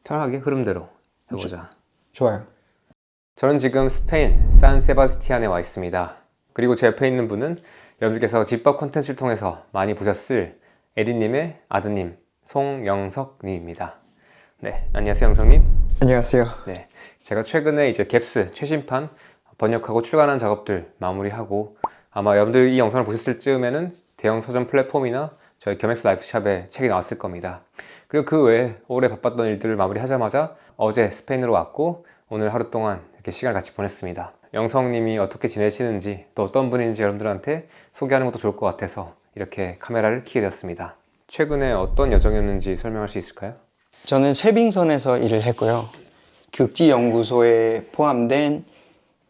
편하게 흐름대로 해보자. 좋아요. 저는 지금 스페인 산 세바스티안에 와 있습니다. 그리고 제 옆에 있는 분은 여러분들께서 집밥 콘텐츠를 통해서 많이 보셨을 에리님의 아드님 송영석님입니다. 네, 안녕하세요 영석님. 안녕하세요. 네, 제가 최근에 이제 갭스 최신판 번역하고 출간한 작업들 마무리하고 아마 여러분들 이 영상을 보셨을 즈음에는 대형 서점 플랫폼이나 저희 겸엑스 라이프샵에 책이 나왔을 겁니다. 그리고 그 외에 올해 바빴던 일들을 마무리하자마자 어제 스페인으로 왔고 오늘 하루 동안 이렇게 시간을 같이 보냈습니다. 영성님이 어떻게 지내시는지 또 어떤 분인지 여러분들한테 소개하는 것도 좋을 것 같아서 이렇게 카메라를 켜게 되었습니다. 최근에 어떤 여정이었는지 설명할 수 있을까요? 저는 쇠빙선에서 일을 했고요. 극지연구소에 포함된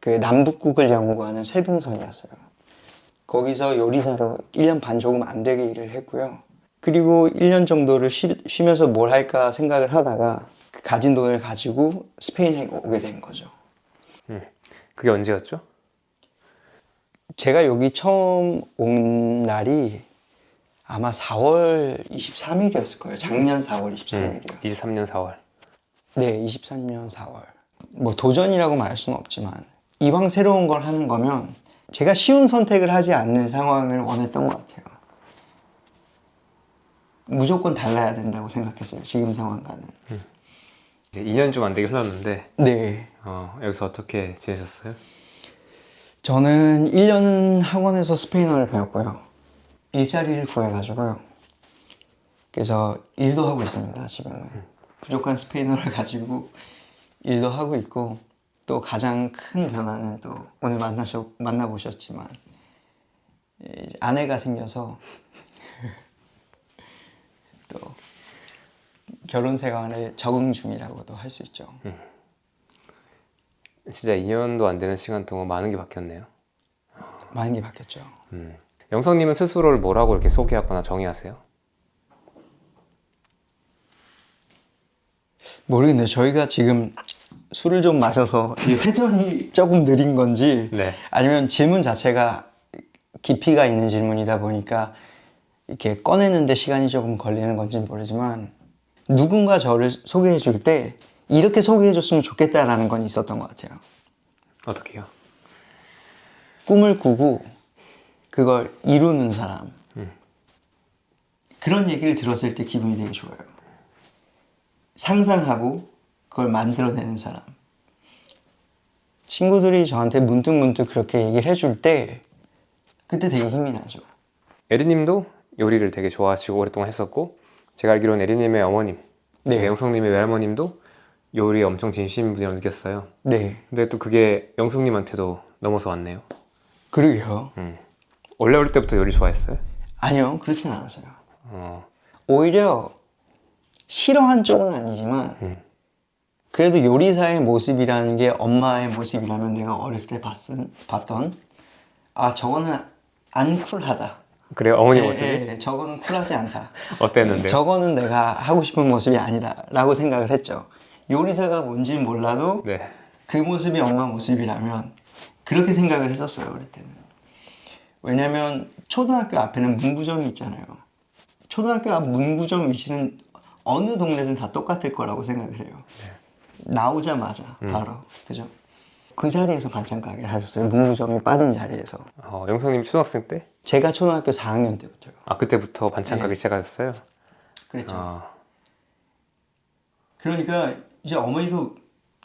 그 남북국을 연구하는 쇠빙선이었어요. 거기서 요리사로 1년 반 조금 안 되게 일을 했고요. 그리고 1년 정도를 쉬면서 뭘 할까 생각을 하다가 그 가진 돈을 가지고 스페인에 오게 된 거죠. 그게 언제였죠? 제가 여기 처음 온 날이 아마 4월 23일이었을 거예요. 작년 4월 23일이요. 23년 4월. 네, 23년 4월. 뭐 도전이라고 말할 수는 없지만 이왕 새로운 걸 하는 거면 제가 쉬운 선택을 하지 않는 상황을 원했던 것 같아요. 무조건 달라야 된다고 생각했어요. 지금 상황과는. 이제 2년 좀 안 되게 흘렀는데 네. 여기서 어떻게 지내셨어요? 저는 1년 학원에서 스페인어를 배웠고요. 일자리를 구해가지고요. 그래서 일도 하고 있습니다, 지금은. 부족한 스페인어를 가지고 일도 하고 있고, 또 가장 큰 변화는 또 오늘 만나보셨지만, 이제 아내가 생겨서 또 결혼 생활에 적응 중이라고도 할 수 있죠. 진짜 2년도 안 되는 시간 동안 많은 게 바뀌었네요. 많은 게 바뀌었죠. 영성님은 스스로를 뭐라고 이렇게 소개하거나 정의하세요? 모르겠네요. 저희가 지금 술을 좀 마셔서 이 회전이 조금 느린 건지 네. 아니면 질문 자체가 깊이가 있는 질문이다 보니까 이렇게 꺼내는데 시간이 조금 걸리는 건지 모르지만 누군가 저를 소개해 줄 때 이렇게 소개해 줬으면 좋겠다라는 건 있었던 것 같아요. 어떻게요? 꿈을 꾸고 그걸 이루는 사람. 그런 얘기를 들었을 때 기분이 되게 좋아요. 상상하고 그걸 만들어내는 사람. 친구들이 저한테 문득문득 그렇게 얘기를 해줄 때 그때 되게 힘이 나죠. 에리님도 요리를 되게 좋아하시고 오랫동안 했었고 제가 알기로는 에리님의 어머님, 네. 영성님의 외할머님도 요리에 엄청 진심인 분이라고 느꼈어요. 네. 근데 또 그게 영성님한테도 넘어서 왔네요. 그러게요. 원래 어릴 때부터 요리 좋아했어요? 아니요, 그렇진 않았어요. 어, 오히려 싫어한 쪽은 아니지만 그래도 요리사의 모습이라는 게 엄마의 모습이라면 내가 어렸을 때 봤던 저거는 안 쿨하다. 그래요? 어머니 모습이? 네, 저거는 쿨하지 않다. 어땠는데요? 저거는 내가 하고 싶은 모습이 아니다 라고 생각을 했죠. 요리사가 뭔지는 몰라도 네. 그 모습이 엄마 모습이라면 그렇게 생각을 했었어요, 어릴 때는. 왜냐면 초등학교 앞에는 문구점이 있잖아요. 초등학교 앞 문구점 위치는 어느 동네든 다 똑같을 거라고 생각을 해요. 나오자마자 바로. 그죠? 그 자리에서 반찬 가게를 하셨어요. 문구점이 빠진 자리에서. 영성님 초등학생 때? 제가 초등학교 4학년 때부터요. 그때부터 반찬 네. 가게 시작하셨어요? 그랬죠. 그러니까 이제 어머니도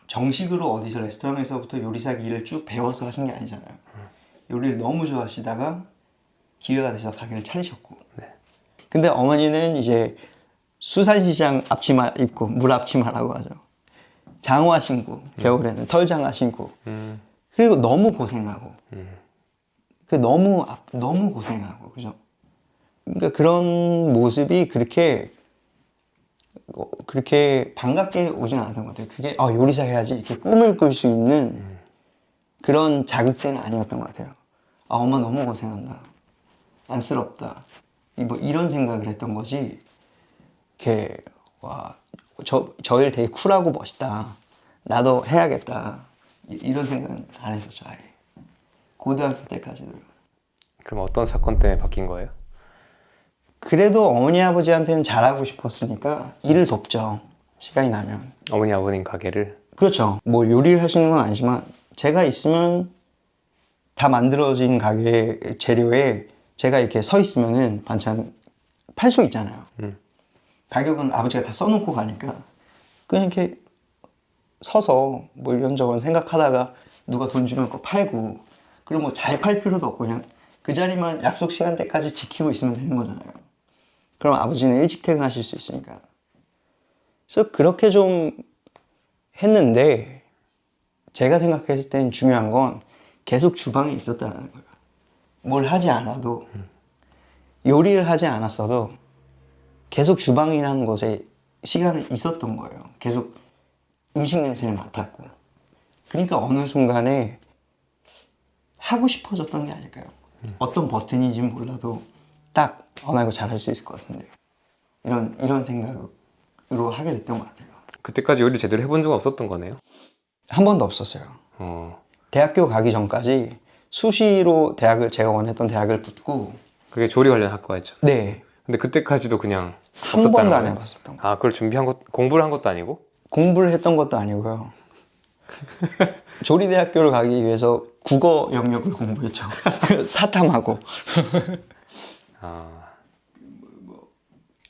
정식으로 어디서 레스토랑에서부터 요리사 일을 쭉 배워서 하신 게 아니잖아요. 요리를 너무 좋아하시다가 기회가 돼서 가게를 차리셨고. 근데 어머니는 이제 수산시장 앞치마 입고 물 앞치마라고 하죠. 장화 신고 겨울에는 털장화 신고 그리고 너무 고생하고 너무 고생하고 그죠? 그러니까 그런 모습이 그렇게 반갑게 오진 않았던 것 같아요. 그게 요리사 해야지 이렇게 꿈을 꿀 수 있는 그런 자극제는 아니었던 것 같아요. 엄마 너무 고생한다. 안쓰럽다. 뭐 이런 생각을 했던 거지. 이렇게 저 일 되게 쿨하고 멋있다. 나도 해야겠다. 이런 생각은 안 했었죠, 아예. 고등학교 때까지도요. 그럼 어떤 사건 때문에 바뀐 거예요? 그래도 어머니 아버지한테는 잘하고 싶었으니까 일을 돕죠. 시간이 나면. 어머니 아버님 가게를. 그렇죠. 뭐 요리를 하시는 건 아니지만 제가 있으면 다 만들어진 가게 재료에 제가 이렇게 서 있으면은 반찬 팔 수 있잖아요. 가격은 아버지가 다 써놓고 가니까 그냥 이렇게 서서 뭐 이런저런 생각하다가 누가 돈 주면 그거 팔고, 그리고 뭐 잘 팔 필요도 없고 그냥 그 자리만 약속 시간대까지 지키고 있으면 되는 거잖아요. 그럼 아버지는 일찍 퇴근하실 수 있으니까. 그래서 그렇게 좀 했는데 제가 생각했을 땐 중요한 건 계속 주방에 있었다는 거예요. 뭘 하지 않아도, 요리를 하지 않았어도 계속 주방이라는 곳에 시간이 있었던 거예요. 계속 음식 냄새를 맡았고. 그러니까 어느 순간에 하고 싶어졌던 게 아닐까요? 어떤 버튼인지는 몰라도 딱 나 이거 잘할 수 있을 것 같은데, 이런 생각으로 하게 됐던 것 같아요. 그때까지 요리를 제대로 해본 적은 없었던 거네요. 한 번도 없었어요. 어, 대학교 가기 전까지 수시로 제가 원했던 대학을 붙고. 그게 조리 관련 학과였죠. 네, 근데 그때까지도 그냥 한 없었다는 번도 안 거예요? 해봤었던 거. 아, 그걸 공부를 한 것도 아니고? 공부를 했던 것도 아니고요. 조리대학교를 가기 위해서 국어 영역을 공부했죠. 사탐하고. 아,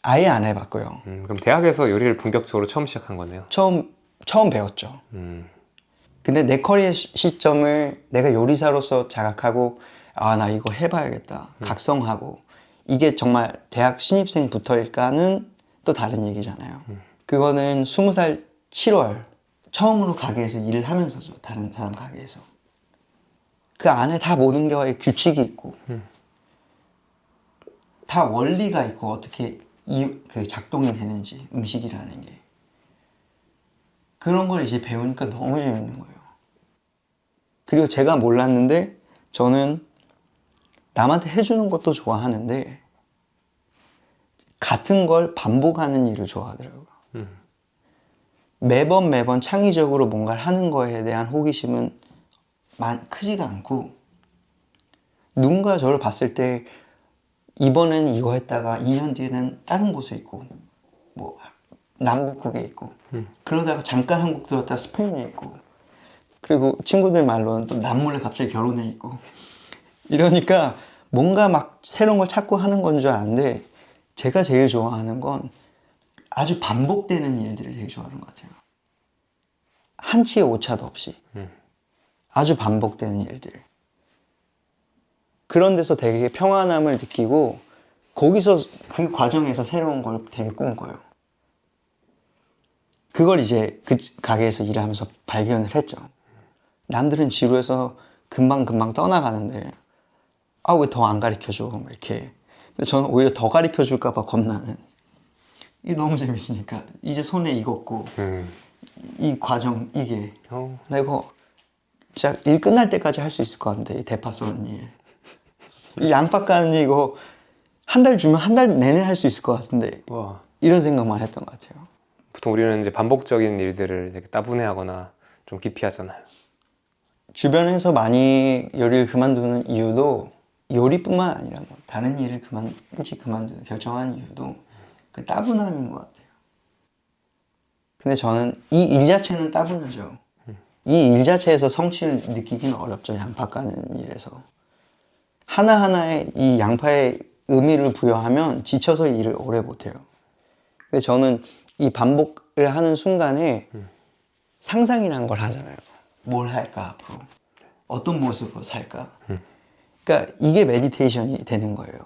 아예 안 해봤고요. 그럼 대학에서 요리를 본격적으로 처음 시작한 거네요. 처음 배웠죠. 근데 내 커리어 시점을 내가 요리사로서 자각하고, 나 이거 해봐야겠다 각성하고, 이게 정말 대학 신입생부터일까는 또 다른 얘기잖아요. 그거는 20살 7월 처음으로 가게에서 일을 하면서죠. 다른 사람 가게에서. 그 안에 다 모든 게 규칙이 있고 다 원리가 있고, 어떻게 그 작동이 되는지, 음식이라는 게. 그런 걸 이제 배우니까 너무 재밌는 거예요. 그리고 제가 몰랐는데 저는 남한테 해주는 것도 좋아하는데 같은 걸 반복하는 일을 좋아하더라고요. 매번 창의적으로 뭔가를 하는 거에 대한 호기심은 크지가 않고, 누군가 저를 봤을 때 이번엔 이거 했다가 2년 뒤에는 다른 곳에 있고, 뭐 남북국에 있고, 그러다가 잠깐 한국 들었다가 스페인에 있고, 그리고 친구들 말로는 또 남몰래 갑자기 결혼해 있고, 이러니까 뭔가 막 새로운 걸 찾고 하는 건 줄 알았는데, 제가 제일 좋아하는 건 아주 반복되는 일들을 되게 좋아하는 것 같아요. 한치의 오차도 없이 아주 반복되는 일들. 그런 데서 되게 평안함을 느끼고, 거기서 그 과정에서 새로운 걸 되게 꿈꿔요. 그걸 이제 그 가게에서 일하면서 발견을 했죠. 남들은 지루해서 금방 떠나가는데 왜 더 안 가르쳐줘 이렇게. 근데 저는 오히려 더 가르쳐줄까 봐 겁나는. 이게 너무 재밌으니까 이제 손에 익었고, 이 과정, 이게 나 이거 진짜 일 끝날 때까지 할 수 있을 것 같은데, 이 대파 쏘는 일, 이 양파 까는 일, 이거 한 달 주면 한 달 내내 할 수 있을 것 같은데. 와. 이런 생각만 했던 것 같아요. 보통 우리는 이제 반복적인 일들을 되게 따분해하거나 좀 기피하잖아요. 주변에서 많이 요리를 그만두는 이유도 요리뿐만 아니라 뭐 다른 일을 일찍 그만두는 결정한 이유도 그 따분함인 것 같아요. 근데 저는 이 일 자체는 따분하죠. 이 일 자체에서 성취를 느끼기는 어렵죠. 양파 까는 일에서 하나하나에 이 양파에 의미를 부여하면 지쳐서 일을 오래 못해요. 근데 저는 이 반복을 하는 순간에 상상이라는 걸 하잖아요. 뭘 할까 앞으로, 어떤 모습으로 살까. 그러니까 이게 메디테이션이 되는 거예요.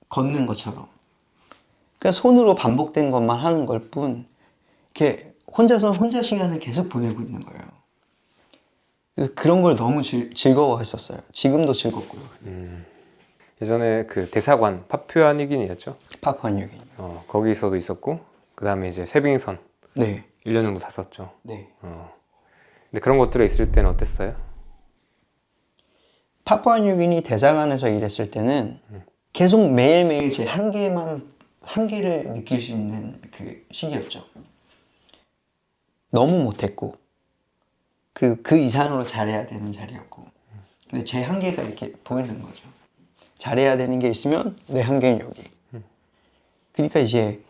걷는 것처럼. 그러니까 손으로 반복된 것만 하는 걸 뿐, 이렇게 혼자 시간을 계속 보내고 있는 거예요. 그래서 그런 걸 너무 즐거워했었어요. 지금도 즐겁고요. 예전에 그 대사관 파푸아뉴기니였죠. 파푸아뉴기니. 거기서도 있었고, 그 다음에 이제 세빙선 네. 1년 정도 탔었죠. 네. 근데 그런 것들에 있을 때는 어땠어요? 파푸아뉴기니 대사관에서 일했을 때는 계속 매일매일 제 한계를 느낄 수 있는 그 시기였죠. 너무 못했고, 그리고 그 이상으로 잘해야 되는 자리였고, 근데 제 한계가 이렇게 보이는 거죠. 잘해야 되는 게 있으면 내 한계는 여기. 그러니까 이제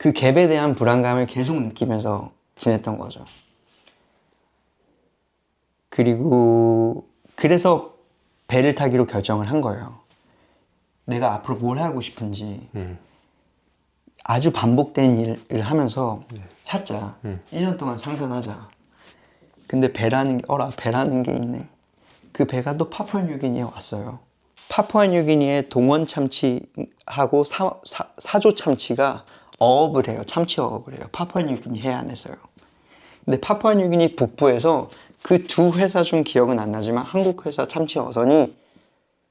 그 갭에 대한 불안감을 계속 느끼면서 지냈던 거죠. 그리고 그래서 배를 타기로 결정을 한 거예요. 내가 앞으로 뭘 하고 싶은지 아주 반복된 일을 하면서 찾자. 1년 동안 상상하자. 근데 배라는 게 있네. 그 배가 또 파푸아뉴기니에 왔어요. 파푸아뉴기니의 동원 참치하고 사조 참치가 어업을 해요. 참치 어업을 해요. 파푸아뉴기니 해안에서요. 근데 파푸아뉴기니 북부에서 그 두 회사 중 기억은 안 나지만 한국 회사 참치 어선이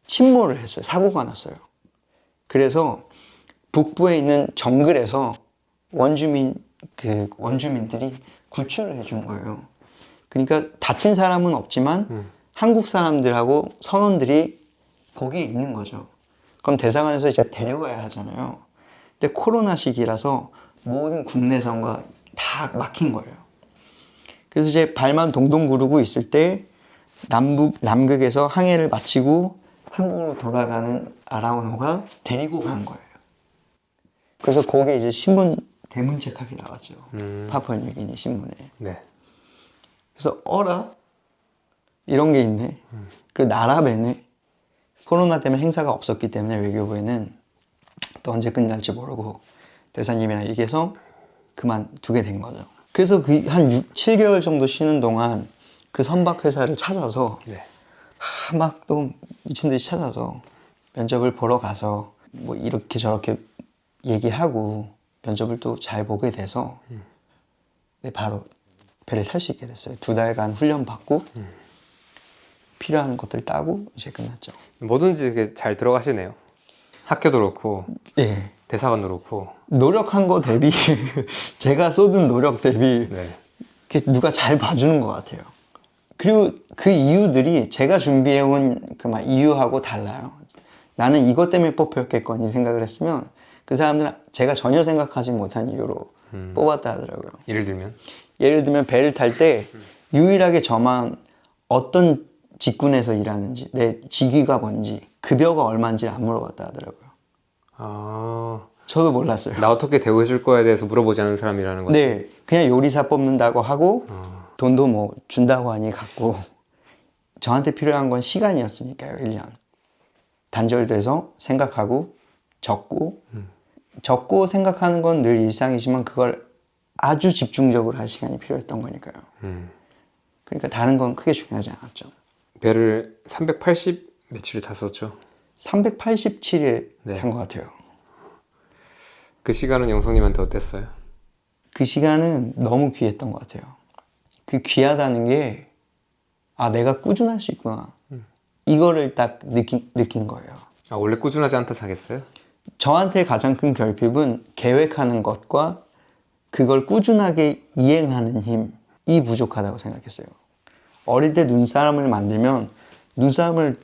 침몰을 했어요. 사고가 났어요. 그래서 북부에 있는 정글에서 원주민들이 구출을 해준 거예요. 그러니까 다친 사람은 없지만 한국 사람들하고 선원들이 거기에 있는 거죠. 그럼 대사관에서 이제 데려가야 하잖아요. 근데 코로나 시기라서 모든 국내선과 다 막힌 거예요. 그래서 이제 발만 동동 구르고 있을 때 남극에서 항해를 마치고 한국으로 돌아가는 아라우노가 데리고 간 거예요. 그래서 거기에 이제 신문 대문짝하게 나왔죠. 파푸아뉴기니 신문에. 네. 그래서 어라? 이런 게 있네. 그리고 나라배네. 코로나 때문에 행사가 없었기 때문에 외교부에는 또 언제 끝날지 모르고 대사님이랑 얘기해서 그만두게 된 거죠. 그래서 그 한 7개월 정도 쉬는 동안 그 선박 회사를 찾아서 네. 막 또 미친 듯이 찾아서 면접을 보러 가서 뭐 이렇게 저렇게 얘기하고 면접을 또 잘 보게 돼서 네, 바로 배를 탈 수 있게 됐어요. 2달간 훈련 받고 필요한 것들 따고 이제 끝났죠. 뭐든지 이렇게 잘 들어가시네요. 학교도 그렇고 예. 대사관도 그렇고. 노력한 거 대비 제가 쏟은 노력 대비 네. 이렇게 누가 잘 봐주는 것 같아요. 그리고 그 이유들이 제가 준비해온 그 막 이유하고 달라요. 나는 이것 때문에 뽑혔겠거니 생각을 했으면 그 사람들은 제가 전혀 생각하지 못한 이유로 뽑았다 하더라고요. 예를 들면 예를 들면 배를 탈 때 유일하게 저만 어떤 직군에서 일하는지, 내 직위가 뭔지, 급여가 얼마인지 안 물어봤다 하더라고요. 아, 저도 몰랐어요. 나 어떻게 대우해 줄 거에 대해서 물어보지 않은 사람이라는 거죠. 네, 그냥 요리사 뽑는다고 하고 돈도 뭐 준다고 하니 갖고 저한테 필요한 건 시간이었으니까요. 1년 단절돼서 생각하고 적고 생각하는 건 늘 일상이지만 그걸 아주 집중적으로 할 시간이 필요했던 거니까요. 그러니까 다른 건 크게 중요하지 않았죠. 배를 380 며칠을 탔었죠. 387일 네. 탄 것 같아요. 그 시간은 영성님한테 어땠어요? 그 시간은 너무 귀했던 것 같아요. 그 귀하다는 게, 아, 내가 꾸준할 수 있구나. 이거를 딱 느낀 거예요. 아, 원래 꾸준하지 않다 사겠어요? 저한테 가장 큰 결핍은 계획하는 것과 그걸 꾸준하게 이행하는 힘이 부족하다고 생각했어요. 어릴 때 눈사람을 만들면 눈사람을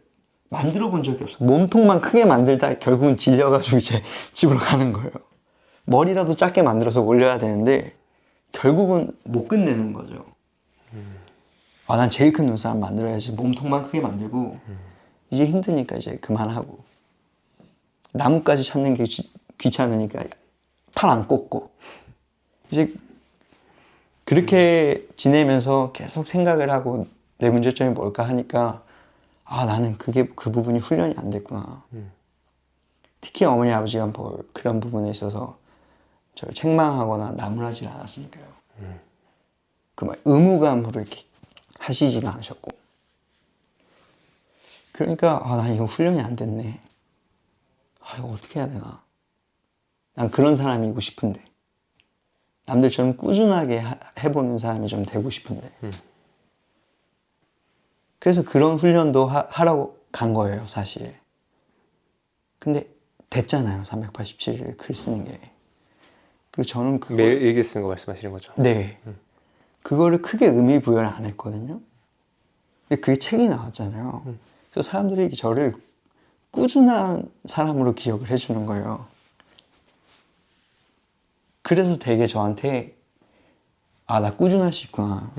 만들어 본 적이 없어요. 몸통만 크게 만들다 결국은 질려가지고 이제 집으로 가는 거예요. 머리라도 작게 만들어서 올려야 되는데 결국은 못 끝내는 거죠. 아, 난 제일 큰 눈사람 만들어야지. 몸통만 크게 만들고 이제 힘드니까 이제 그만하고 나뭇가지 찾는 게 귀찮으니까 팔 안 꽂고 이제 그렇게 지내면서 계속 생각을 하고 내 문제점이 뭘까 하니까 아, 나는 그 부분이 훈련이 안 됐구나. 특히 어머니 아버지가 뭐 그런 부분에 있어서 저를 책망하거나 나무라지 않았으니까요. 그 막 의무감으로 이렇게 하시진 않으셨고. 그러니까 아, 난 이거 훈련이 안 됐네. 아, 이거 어떻게 해야 되나. 난 그런 사람이고 싶은데. 남들처럼 꾸준하게 해보는 사람이 좀 되고 싶은데. 그래서 그런 훈련도 하라고 간 거예요, 사실. 근데 됐잖아요, 387일 글 쓰는 게. 그리고 저는 매일 일기 쓰는 거 말씀하시는 거죠? 네. 그거를 크게 의미 부여를 안 했거든요. 근데 그게 책이 나왔잖아요. 그래서 사람들이 저를 꾸준한 사람으로 기억을 해주는 거예요. 그래서 되게 저한테 아, 나 꾸준할 수 있구나.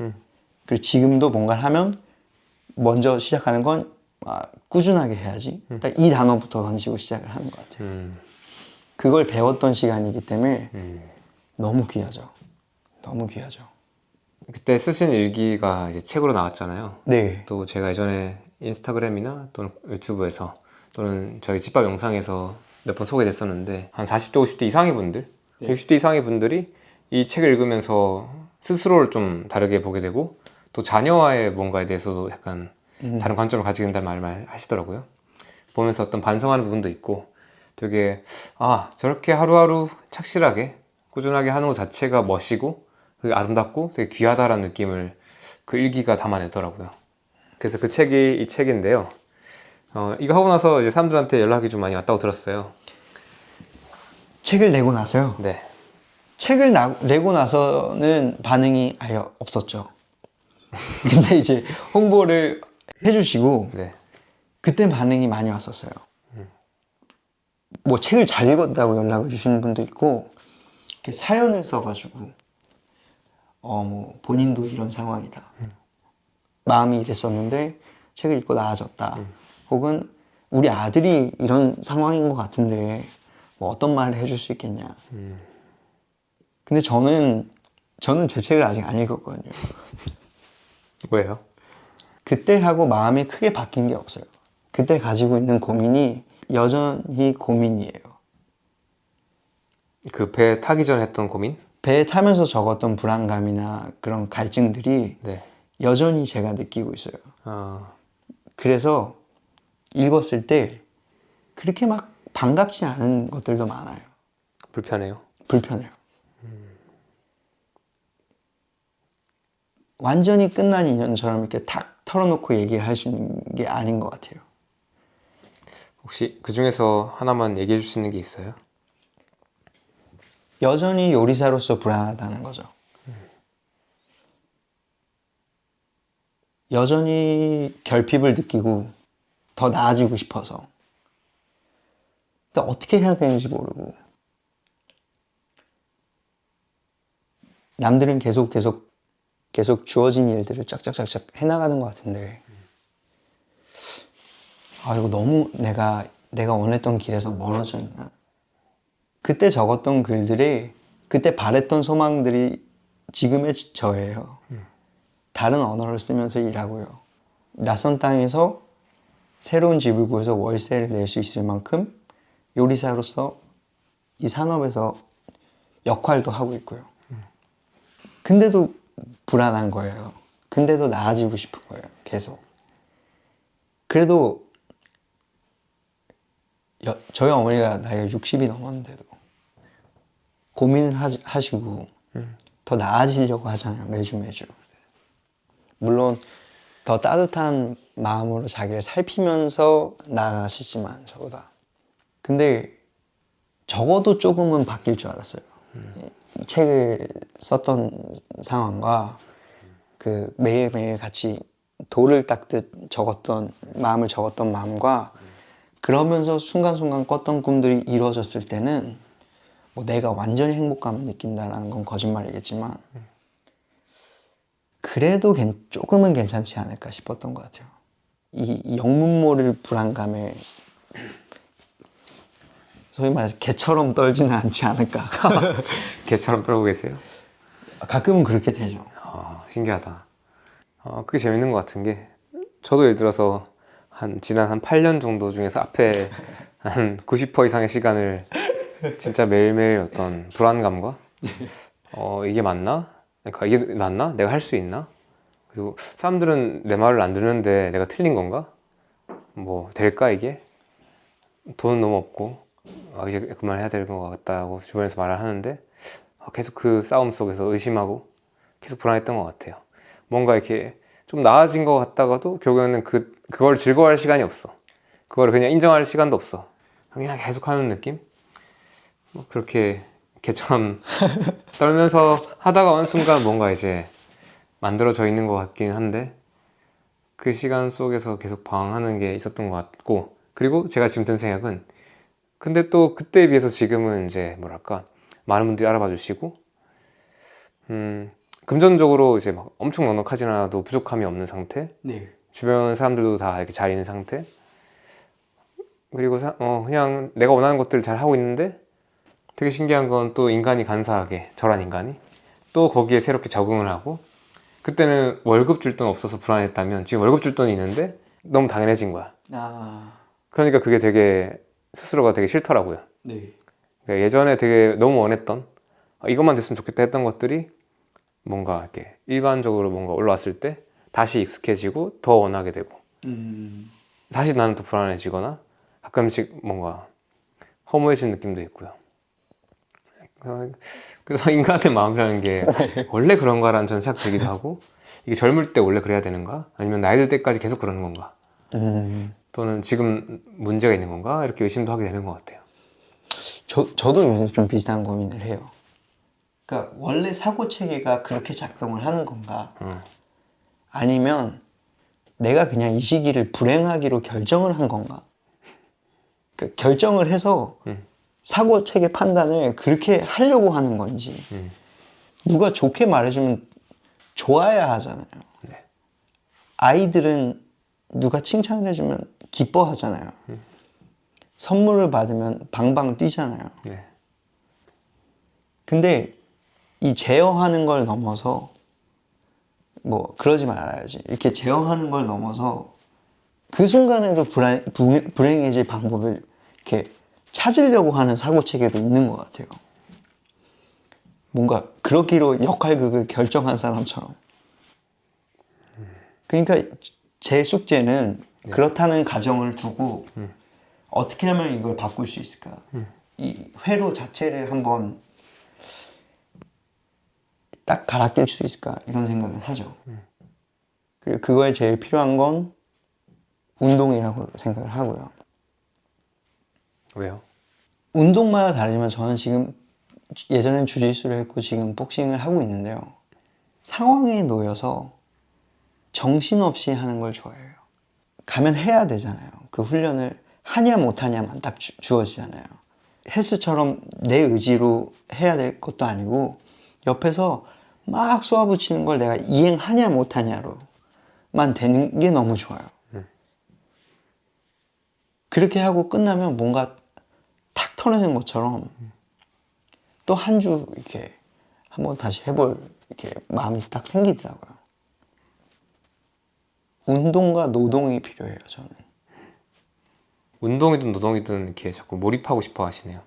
그리고 지금도 뭔가를 하면 먼저 시작하는 건 아, 꾸준하게 해야지. 딱 이 단어부터 던지고 시작을 하는 것 같아요. 그걸 배웠던 시간이기 때문에 너무 귀하죠. 너무 귀하죠. 그때 쓰신 일기가 이제 책으로 나왔잖아요. 네. 또 제가 예전에 인스타그램이나 또는 유튜브에서 또는 저희 집밥 영상에서 몇 번 소개됐었는데 한 40대 50대 이상의 분들, 네. 60대 이상의 분들이 이 책을 읽으면서 스스로를 좀 다르게 보게 되고 또 자녀와의 뭔가에 대해서도 약간 다른 관점을 가지게 된다는 말을 하시더라고요. 보면서 어떤 반성하는 부분도 있고 되게 저렇게 하루하루 착실하게 꾸준하게 하는 것 자체가 멋이고 되게 아름답고 되게 귀하다라는 느낌을 그 일기가 담아내더라고요. 그래서 그 책이 이 책인데요. 이거 하고 나서 이제 사람들한테 연락이 좀 많이 왔다고 들었어요. 책을 내고 나서요. 네. 책을 내고 나서는 반응이 아예 없었죠. 근데 이제 홍보를 해주시고 네. 그때 반응이 많이 왔었어요. 뭐 책을 잘 읽었다고 연락을 주시는 분도 있고 이렇게 사연을 써가지고 뭐 본인도 이런 상황이다. 마음이 이랬었는데 책을 읽고 나아졌다. 혹은 우리 아들이 이런 상황인 것 같은데 뭐 어떤 말을 해줄 수 있겠냐. 근데 저는 제 책을 아직 안 읽었거든요. 왜요? 그때하고 마음이 크게 바뀐 게 없어요. 그때 가지고 있는 고민이 여전히 고민이에요. 그 배 타기 전에 했던 고민? 배에 타면서 적었던 불안감이나 그런 갈증들이 네. 여전히 제가 느끼고 있어요. 아, 그래서 읽었을 때 그렇게 막 반갑지 않은 것들도 많아요. 불편해요. 불편해요. 완전히 끝난 인연처럼 이렇게 탁 털어놓고 얘기를 할 수 있는 게 아닌 것 같아요. 혹시 그 중에서 하나만 얘기해 줄 수 있는 게 있어요? 여전히 요리사로서 불안하다는 거죠. 여전히 결핍을 느끼고 더 나아지고 싶어서. 근데 어떻게 해야 되는지 모르고. 남들은 계속 주어진 일들을 짝짝짝짝 해나가는 것 같은데 이거 너무 내가 원했던 길에서 멀어져 있나? 그때 적었던 글들이 그때 바랬던 소망들이 지금의 저예요. 다른 언어를 쓰면서 일하고요. 낯선 땅에서 새로운 집을 구해서 월세를 낼 수 있을 만큼 요리사로서 이 산업에서 역할도 하고 있고요. 근데도 불안한 거예요. 근데도 나아지고 싶은 거예요. 계속. 그래도 저희 어머니가 나이가 60이 넘었는데도 고민을 하시고 더 나아지려고 하잖아요. 매주. 물론 더 따뜻한 마음으로 자기를 살피면서 나아가시지만 저보다. 근데 적어도 조금은 바뀔 줄 알았어요. 이 책을 썼던 상황과 그 매일매일 같이 돌을 닦듯 마음을 적었던 마음과 그러면서 순간순간 꿨던 꿈들이 이루어졌을 때는 뭐 내가 완전히 행복감을 느낀다라는 건 거짓말이겠지만 그래도 조금은 괜찮지 않을까 싶었던 것 같아요. 이 영문 모를 불안감에 소위 말해서 개처럼 떨지는 않지 않을까. 개처럼 떨고 계세요? 가끔은 그렇게 되죠. 신기하다. 그게 재밌는 것 같은 게 저도 예를 들어서 지난 한 8년 정도 중에서 앞에 한 90% 이상의 시간을 진짜 매일매일 어떤 불안감과 이게 맞나? 그러니까 이게 맞나? 내가 할 수 있나? 그리고 사람들은 내 말을 안 듣는데 내가 틀린 건가? 뭐 될까 이게? 돈은 너무 없고 이제 그만해야 될 것 같다고 주변에서 말을 하는데 계속 그 싸움 속에서 의심하고 계속 불안했던 것 같아요. 뭔가 이렇게 좀 나아진 것 같다가도 결국에는 그걸 즐거워할 시간이 없어. 그걸 그냥 인정할 시간도 없어. 그냥 계속 하는 느낌? 뭐 그렇게 개처럼 떨면서 하다가 어느 순간 뭔가 이제 만들어져 있는 것 같긴 한데 그 시간 속에서 계속 방황하는 게 있었던 것 같고, 그리고 제가 지금 든 생각은 근데 또 그때에 비해서 지금은 이제 뭐랄까 많은 분들이 알아봐 주시고 금전적으로 이제 막 엄청 넉넉하진 않아도 부족함이 없는 상태, 네. 주변 사람들도 다 이렇게 잘 있는 상태, 그리고 그냥 내가 원하는 것들을 잘 하고 있는데 되게 신기한 건 또 인간이 간사하게, 저란 인간이 또 거기에 새롭게 적응을 하고, 그때는 월급 줄 돈 없어서 불안했다면 지금 월급 줄 돈이 있는데 너무 당연해진 거야. 아, 그러니까 그게 되게 스스로가 되게 싫더라고요. 네. 그러니까 예전에 되게 너무 원했던, 이것만 됐으면 좋겠다 했던 것들이 뭔가 이렇게 일반적으로 뭔가 올라왔을 때 다시 익숙해지고 더 원하게 되고, 다시 나는 또 불안해지거나 가끔씩 뭔가 허무해진 느낌도 있고요. 그래서 인간의 마음이라는 게 원래 그런가라는 저는 생각 들기도 하고, 이게 젊을 때 원래 그래야 되는가? 아니면 나이 들 때까지 계속 그러는 건가? 또는 지금 문제가 있는 건가? 이렇게 의심도 하게 되는 것 같아요. 저도 요새 좀 비슷한 고민을 해요. 그러니까 원래 사고 체계가 그렇게 작동을 하는 건가? 아니면 내가 그냥 이 시기를 불행하기로 결정을 한 건가? 그러니까 결정을 해서 사고 체계 판단을 그렇게 하려고 하는 건지, 누가 좋게 말해주면 좋아야 하잖아요. 네. 아이들은 누가 칭찬을 해주면 기뻐하잖아요. 선물을 받으면 방방 뛰잖아요. 네. 근데 이 제어하는 걸 넘어서, 뭐 그러지 말아야지, 이렇게 제어하는 걸 넘어서 그 순간에도 불행해질 방법을 이렇게 찾으려고 하는 사고 체계도 있는 것 같아요. 뭔가 그러기로 역할극을 결정한 사람처럼. 그러니까 제 숙제는 그렇다는 가정을 두고 어떻게 하면 이걸 바꿀 수 있을까? 이 회로 자체를 한번 딱 갈아 낄 수 있을까? 이런 생각을 하죠. 그리고 그거에 제일 필요한 건 운동이라고 생각을 하고요. 왜요? 운동마다 다르지만 저는 지금, 예전엔 주짓수를 했고 지금 복싱을 하고 있는데요. 상황에 놓여서 정신없이 하는 걸 좋아해요. 가면 해야 되잖아요. 그 훈련을 하냐 못하냐만 딱 주어지잖아요. 헬스처럼 내 의지로 해야 될 것도 아니고 옆에서 막 쏘아붙이는 걸 내가 이행하냐 못하냐로만 되는 게 너무 좋아요. 그렇게 하고 끝나면 뭔가 탁 털어낸 것처럼 또 한 주 이렇게 한번 다시 해볼 이렇게 마음이 딱 생기더라고요. 운동과 노동이 필요해요, 저는. 운동이든 노동이든 이렇게 자꾸 몰입하고 싶어 하시네요.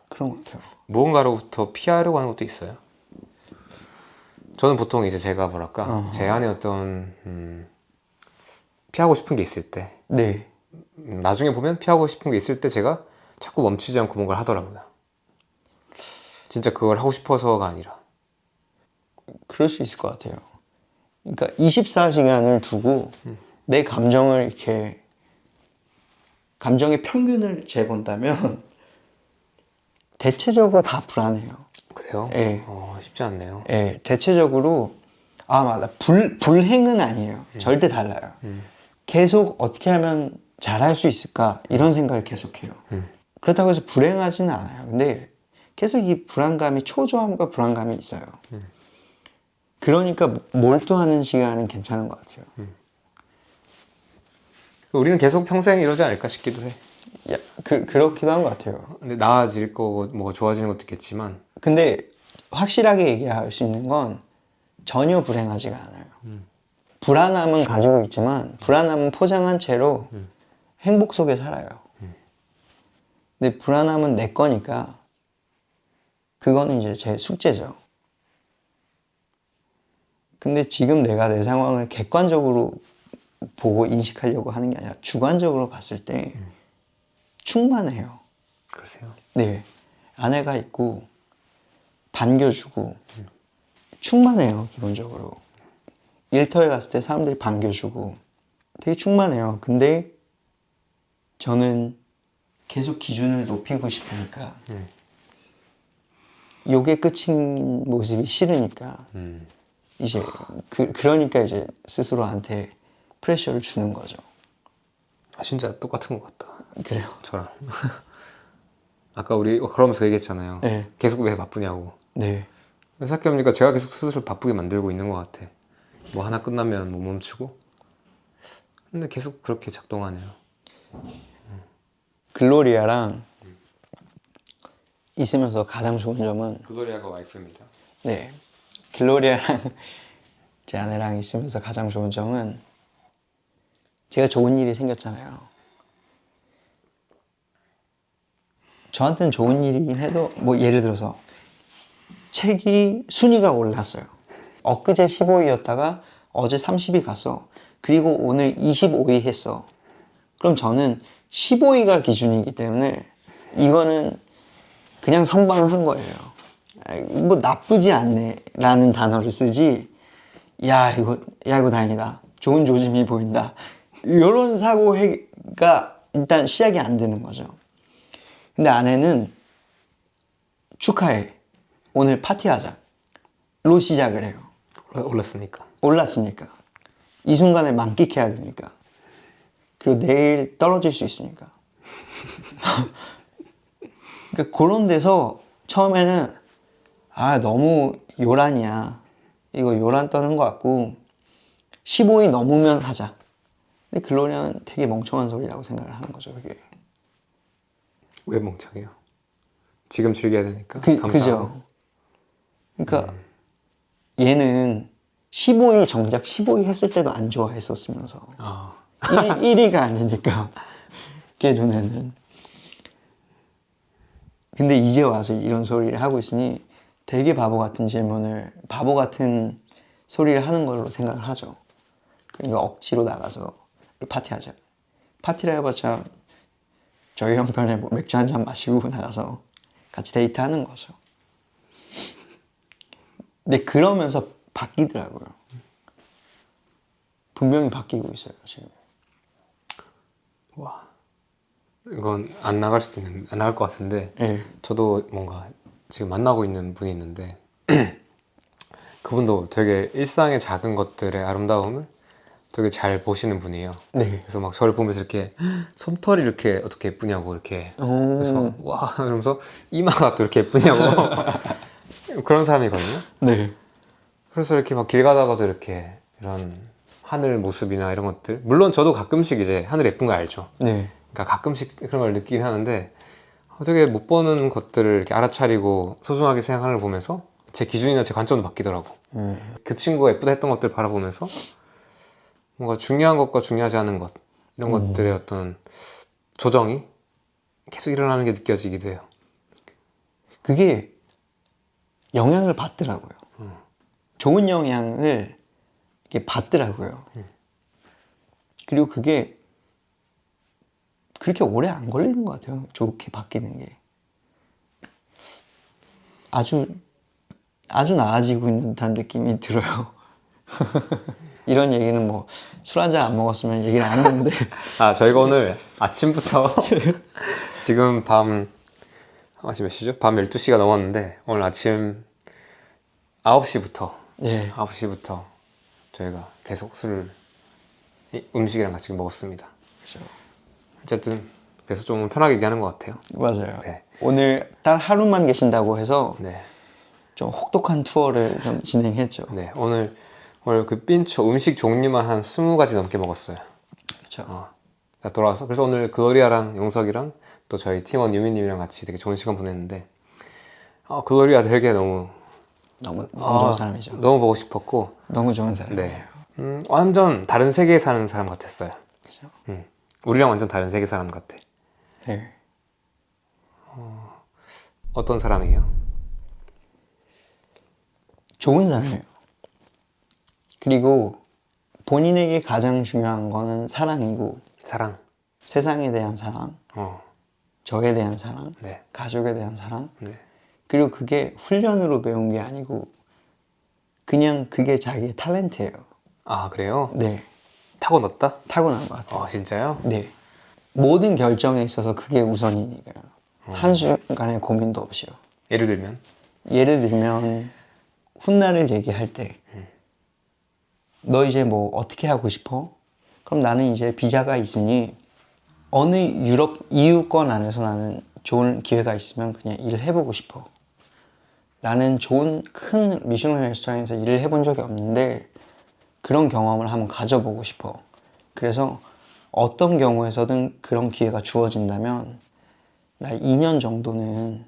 그런 것 같아요. 무언가로부터 피하려고 하는 것도 있어요. 저는 보통 이제 제가 뭐랄까, 제 안에 어떤 피하고 싶은 게 있을 때, 네. 나중에 보면 피하고 싶은 게 있을 때 제가 자꾸 멈추지 않고 뭔가를 하더라고요. 진짜 그걸 하고 싶어서가 아니라. 그럴 수 있을 것 같아요. 그러니까 24시간을 두고 내 감정을 이렇게, 감정의 평균을 재본다면 대체적으로 다 불안해요. 그래요? 예. 쉽지 않네요. 예, 대체적으로, 아, 맞아. 불행은 아니에요. 절대 달라요. 계속 어떻게 하면 잘할 수 있을까? 이런 생각을 계속해요. 그렇다고 해서 불행하지는 않아요. 근데 계속 이 불안감이, 초조함과 불안감이 있어요. 그러니까 몰두하는 시간은 괜찮은 것 같아요. 우리는 계속 평생 이러지 않을까 싶기도 해. 야, 그렇기도 한 것 같아요. 근데 나아질 거고 뭐가 좋아지는 것도 있겠지만, 근데 확실하게 얘기할 수 있는 건 전혀 불행하지가 않아요. 불안함은 가지고 있지만 불안함은 포장한 채로 행복 속에 살아요. 근데 불안함은 내 거니까 그건 이제 제 숙제죠. 근데 지금 내가 내 상황을 객관적으로 보고 인식하려고 하는 게 아니라 주관적으로 봤을 때 충만해요. 그러세요? 네. 아내가 있고 반겨주고 충만해요. 기본적으로 일터에 갔을 때 사람들이 반겨주고 되게 충만해요. 근데 저는 계속 기준을 높이고 싶으니까 요게 끝인 모습이 싫으니까 이제 그러니까 이제 스스로한테 프레셔를 주는 거죠. 진짜 똑같은 것 같다. 그래요. 저랑. 아까 우리 그러면서 얘기했잖아요. 네. 계속 왜 바쁘냐고. 네. 생각해보니까 제가 계속 스스로 바쁘게 만들고 있는 것 같아. 뭐 하나 끝나면 못 멈추고. 근데 계속 그렇게 작동하네요. 글로리아랑 있으면서 가장 좋은 점은 글로리아가 와이프입니다. 네, 글로리아랑 제 아내랑 있으면서 가장 좋은 점은 제가 좋은 일이 생겼잖아요. 저한테는 좋은 일이긴 해도 뭐 예를 들어서 책이 순위가 올랐어요. 엊그제 15위였다가 어제 30위 갔어. 그리고 오늘 25위 했어. 그럼 저는 15위가 기준이기 때문에 이거는 그냥 선방을 한 거예요. 뭐 나쁘지 않네 라는 단어를 쓰지, 야 이거 다행이다, 좋은 조짐이 보인다, 이런 사고가 일단 시작이 안 되는 거죠. 근데 아내는 축하해, 오늘 파티하자 로 시작을 해요. 올랐으니까. 올랐으니까 이 순간을 만끽해야 되니까, 그리고 내일 떨어질 수 있으니까. 그러니까 그런 데서 처음에는 너무 요란이야, 이거 요란 떠는 것 같고 15위 넘으면 하자. 근데 글로리아는 되게 멍청한 소리라고 생각을 하는 거죠. 그게 왜 멍청해요? 지금 즐겨야 되니까. 감사하고. 그죠. 그러니까 얘는 15위 정작 15위 했을 때도 안 좋아했었으면서 1위가 아니니까 걔 눈에는. 근데 이제 와서 이런 소리를 하고 있으니 되게 바보 같은 소리를 하는 걸로 생각을 하죠. 그러니까 억지로 나가서 파티하자. 파티를 해봤자 저희 형편에 뭐 맥주 한 잔 마시고 나가서 같이 데이트하는 거죠. 근데 그러면서 바뀌더라고요. 분명히 바뀌고 있어요, 지금. 와. 이건 안 나갈 수도 있는, 안 나갈 것 같은데. 네. 저도 뭔가 지금 만나고 있는 분이 있는데 그분도 되게 일상의 작은 것들의 아름다움을 되게 잘 보시는 분이에요. 네. 그래서 막 저를 보면서 이렇게 솜털이 이렇게 어떻게 예쁘냐고 이렇게. 그래서 와 이러면서 이마가 또 이렇게 예쁘냐고 그런 사람이거든요. 네. 그래서 이렇게 막 길 가다가도 이렇게 이런 하늘 모습이나 이런 것들, 물론 저도 가끔씩 이제 하늘 예쁜 거 알죠. 네. 그러니까 가끔씩 그런 걸 느끼긴 하는데 되게 못 보는 것들을 이렇게 알아차리고 소중하게 생각하는 걸 보면서 제 기준이나 제 관점도 바뀌더라고. 그 친구가 예쁘다 했던 것들 바라보면서 뭔가 중요한 것과 중요하지 않은 것, 이런 것들의 어떤 조정이 계속 일어나는 게 느껴지기도 해요. 그게 영향을 받더라고요. 좋은 영향을 이렇게 받더라고요. 그리고 그게 그렇게 오래 안 걸리는 것 같아요. 좋게 바뀌는 게. 아주 나아지고 있는 듯한 느낌이 들어요. 이런 얘기는 뭐 술 한 잔 안 먹었으면 얘기를 안 했는데. 저희가 오늘 아침부터 지금 아침 몇 시죠? 밤 12시가 넘었는데 오늘 아침 9시부터 네. 9시부터 저희가 계속 음식이랑 같이 먹었습니다. 그렇죠. 어쨌든 그래서 좀 편하게 얘기하는 것 같아요. 맞아요. 네. 오늘 딱 하루만 계신다고 해서 네. 좀 혹독한 투어를 좀 진행했죠. 네. 오늘 그 빈초 음식 종류만 한 20가지 넘게 먹었어요. 그렇죠. 돌아와서. 그래서 오늘 글로리아랑 용석이랑 또 저희 팀원 유미님이랑 같이 되게 좋은 시간 보냈는데 글로리아 되게 너무 좋은 사람이죠. 너무 보고 싶었고 너무 좋은 사람이에요. 네. 완전 다른 세계에 사는 사람 같았어요. 그죠? 우리랑 완전 다른 세계 사람 같아. 네. 어떤 사람이에요? 좋은 사람이에요. 그리고 본인에게 가장 중요한 거는 사랑이고, 사랑. 세상에 대한 사랑, 저에 대한 사랑, 네. 가족에 대한 사랑. 네. 그리고 그게 훈련으로 배운 게 아니고 그냥 그게 자기의 탤런트예요. 그래요? 네. 타고났다? 타고난 것 같아요. 진짜요? 네. 모든 결정에 있어서 그게 우선이니까요. 한순간의 고민도 없이요. 예를 들면? 예를 들면 훗날을 얘기할 때 너 이제 뭐 어떻게 하고 싶어? 그럼 나는 이제 비자가 있으니 어느 유럽 EU권 안에서 나는 좋은 기회가 있으면 그냥 일을 해보고 싶어. 나는 좋은 큰 미슐랭 레스토랑에서 일을 해본 적이 없는데 그런 경험을 한번 가져보고 싶어. 그래서 어떤 경우에서든 그런 기회가 주어진다면 나 2년 정도는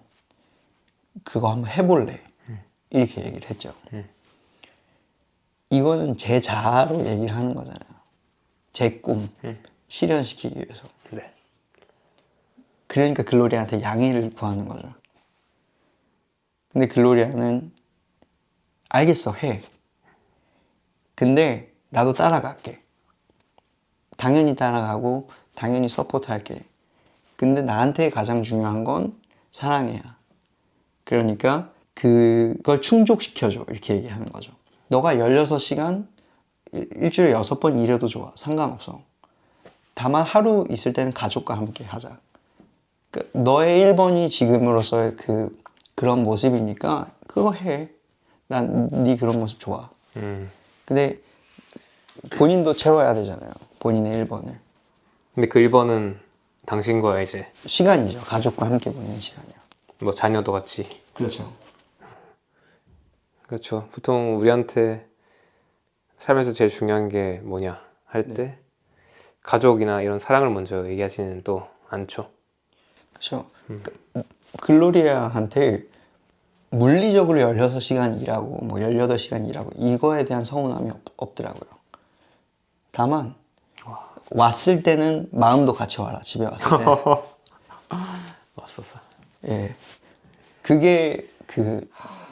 그거 한번 해볼래. 이렇게 얘기를 했죠. 이거는 제 자아로 얘기를 하는 거잖아요. 제 꿈 실현시키기 위해서. 네. 그러니까 글로리아한테 양해를 구하는 거죠. 근데 글로리아는 알겠어, 해. 근데 나도 따라갈게. 당연히 따라가고 당연히 서포트할게. 근데 나한테 가장 중요한 건 사랑이야. 그러니까 그걸 충족시켜줘. 이렇게 얘기하는 거죠. 너가 16시간 일주일에 6번 일해도 좋아. 상관없어. 다만 하루 있을 때는 가족과 함께 하자. 너의 1번이 지금으로서의 그런 모습이니까 그거 해. 난 네 그런 모습 좋아. 근데 본인도 채워야 되잖아요. 본인의 1번을. 근데 그 1번은 당신과 이제 시간이죠. 가족과 함께 보내는 시간이요. 뭐 자녀도 같이. 그렇죠. 그렇죠. 보통 우리한테 삶에서 제일 중요한 게 뭐냐 할 때 가족이나 이런 사랑을 먼저 얘기하지는 또 않죠. 그렇죠. 글로리아한테 물리적으로 16시간 일하고 뭐 18시간 일하고 이거에 대한 서운함이 없더라고요. 다만 왔을 때는 마음도 같이 와라. 집에 왔을 때. 왔었어. 예. 그게